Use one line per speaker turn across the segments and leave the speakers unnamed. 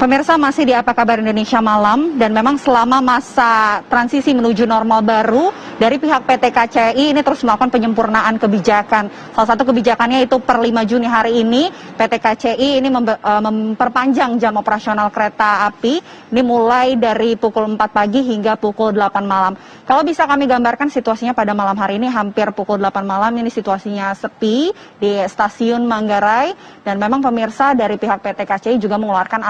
Pemirsa, masih di Apa Kabar Indonesia Malam, dan memang selama masa transisi menuju normal baru, dari pihak PT KCI ini terus melakukan penyempurnaan kebijakan. Salah satu kebijakannya itu per 5 Juni hari ini, PT KCI ini memperpanjang jam operasional kereta api, ini mulai dari pukul 4 pagi hingga pukul 8 malam. Kalau bisa kami gambarkan situasinya pada malam hari ini, hampir pukul 8 malam ini situasinya sepi di stasiun Manggarai, dan memang pemirsa dari pihak PT KCI juga mengeluarkan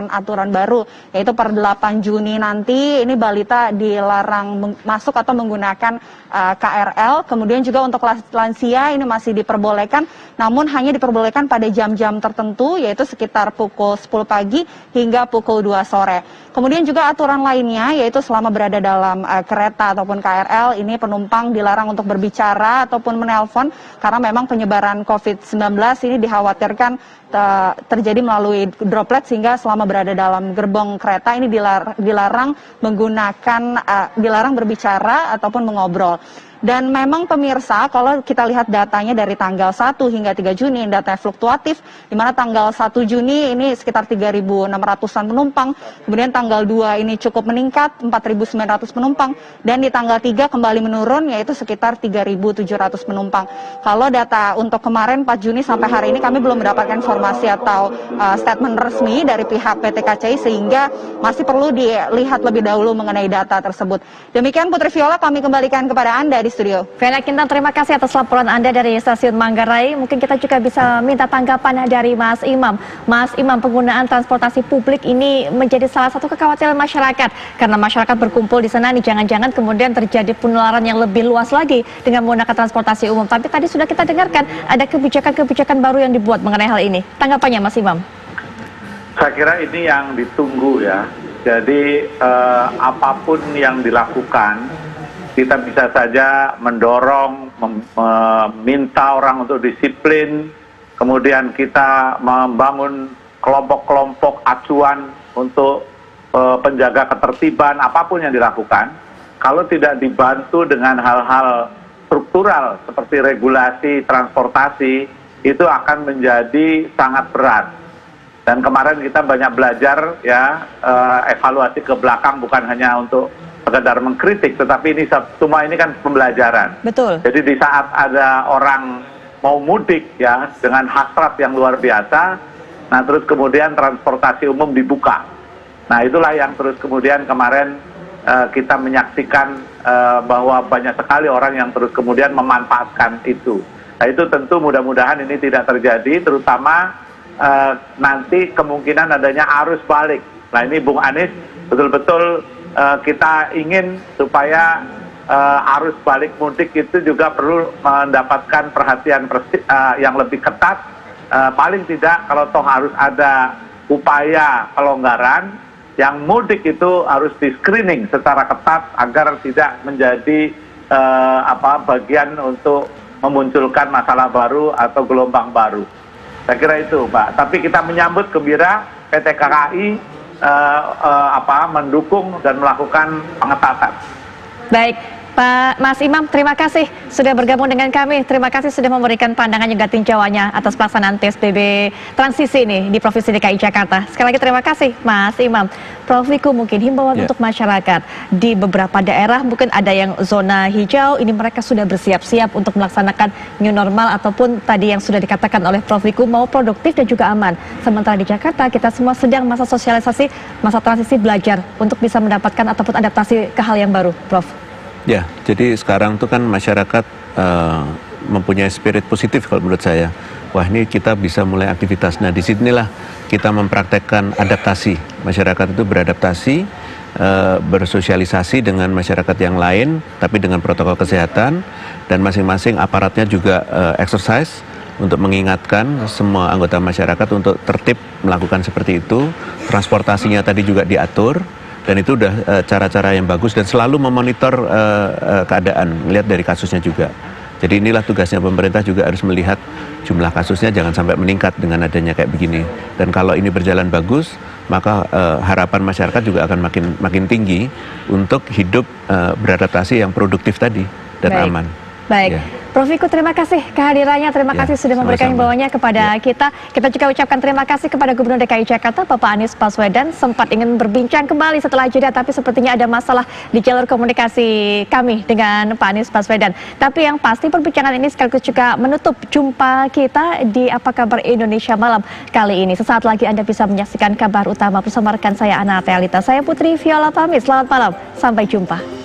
aturan baru, yaitu per 8 Juni nanti ini balita dilarang masuk atau menggunakan KRL. Kemudian juga untuk lansia ini masih diperbolehkan, namun hanya diperbolehkan pada jam-jam tertentu, yaitu sekitar pukul 10 pagi hingga pukul 2 sore. Kemudian juga aturan lainnya, yaitu selama berada dalam kereta ataupun KRL, ini penumpang dilarang untuk berbicara ataupun menelpon, karena memang penyebaran COVID-19 ini dikhawatirkan terjadi melalui droplet, sehingga selama berada dalam gerbong kereta ini dilarang dilarang berbicara ataupun mengobrol. Dan memang pemirsa, kalau kita lihat datanya dari tanggal 1 hingga 3 Juni, datanya fluktuatif, di mana tanggal 1 Juni ini sekitar 3.600-an penumpang, kemudian tanggal 2 ini cukup meningkat, 4.900 penumpang, dan di tanggal 3 kembali menurun, yaitu sekitar 3.700 penumpang. Kalau data untuk kemarin 4 Juni sampai hari ini kami belum mendapatkan informasi atau statement resmi dari pihak PT KCI, sehingga masih perlu dilihat lebih dahulu mengenai data tersebut. Demikian Putri Viola, kami kembalikan kepada Anda di studio.
Vena Kintan, terima kasih atas laporan Anda dari stasiun Manggarai. Mungkin kita juga bisa minta tanggapan dari Mas Imam. Mas Imam, penggunaan transportasi publik ini menjadi salah satu kekhawatiran masyarakat, karena masyarakat berkumpul di sana nih, jangan-jangan kemudian terjadi penularan yang lebih luas lagi dengan menggunakan transportasi umum. Tapi tadi sudah kita dengarkan ada kebijakan-kebijakan baru yang dibuat mengenai hal ini. Tanggapannya Mas Imam?
Saya kira ini yang ditunggu ya. Jadi apapun yang dilakukan, kita bisa saja mendorong, meminta orang untuk disiplin, kemudian kita membangun kelompok-kelompok acuan untuk penjaga ketertiban, apapun yang dilakukan. Kalau tidak dibantu dengan hal-hal struktural seperti regulasi transportasi, itu akan menjadi sangat berat. Dan kemarin kita banyak belajar ya, evaluasi ke belakang, bukan hanya untuk sekedar mengkritik, tetapi ini semua ini kan pembelajaran.
Betul.
Jadi di saat ada orang mau mudik ya dengan hasrat yang luar biasa, nah terus kemudian transportasi umum dibuka. Nah itulah yang terus kemudian kemarin kita menyaksikan bahwa banyak sekali orang yang terus kemudian memanfaatkan itu. Nah itu tentu mudah-mudahan ini tidak terjadi, terutama nanti kemungkinan adanya arus balik. Nah ini Bung Anies betul-betul kita ingin supaya arus balik mudik itu juga perlu mendapatkan perhatian yang lebih ketat. Paling tidak kalau toh harus ada upaya pelonggaran, yang mudik itu harus di screening secara ketat agar tidak menjadi bagian untuk memunculkan masalah baru atau gelombang baru. Saya kira itu Pak. Tapi kita menyambut gembira PT KAI mendukung dan melakukan pengetatan.
Baik, Pak Mas Imam, terima kasih sudah bergabung dengan kami. Terima kasih sudah memberikan pandangan juga tinjauannya atas pelaksanaan PSBB transisi ini di Provinsi DKI Jakarta. Sekali lagi terima kasih Mas Imam. Prof Wiku, mungkin himbauan untuk masyarakat di beberapa daerah, mungkin ada yang zona hijau, ini mereka sudah bersiap-siap untuk melaksanakan new normal ataupun tadi yang sudah dikatakan oleh Prof Wiku, mau produktif dan juga aman. Sementara di Jakarta kita semua sedang masa sosialisasi, masa transisi belajar untuk bisa mendapatkan ataupun adaptasi ke hal yang baru, Prof.
Ya, jadi sekarang tuh kan masyarakat mempunyai spirit positif kalau menurut saya. Wah, ini kita bisa mulai aktivitas. Nah, disinilah kita mempraktekkan adaptasi. Masyarakat itu beradaptasi, bersosialisasi dengan masyarakat yang lain, tapi dengan protokol kesehatan, dan masing-masing aparatnya juga exercise untuk mengingatkan semua anggota masyarakat untuk tertib melakukan seperti itu. Transportasinya tadi juga diatur. Dan itu udah cara-cara yang bagus, dan selalu memonitor keadaan, melihat dari kasusnya juga. Jadi inilah tugasnya pemerintah, juga harus melihat jumlah kasusnya jangan sampai meningkat dengan adanya kayak begini. Dan kalau ini berjalan bagus, maka harapan masyarakat juga akan makin tinggi untuk hidup beradaptasi yang produktif tadi dan aman.
Baik,
Ya.
Prof Wiku terima kasih kehadirannya, terima
Ya,
kasih sudah memberikan
sama-sama.
himbauannya kepada kita. Kita juga ucapkan terima kasih kepada Gubernur DKI Jakarta, Bapak Anies Baswedan, sempat ingin berbincang kembali setelah jeda, tapi sepertinya ada masalah di jalur komunikasi kami dengan Pak Anies Baswedan. Tapi yang pasti perbincangan ini sekaligus juga menutup jumpa kita di Apa Kabar Indonesia Malam kali ini. Sesaat lagi Anda bisa menyaksikan kabar utama bersama rekan saya Ana Tealita. Saya Putri Viola pamit, selamat malam, sampai jumpa.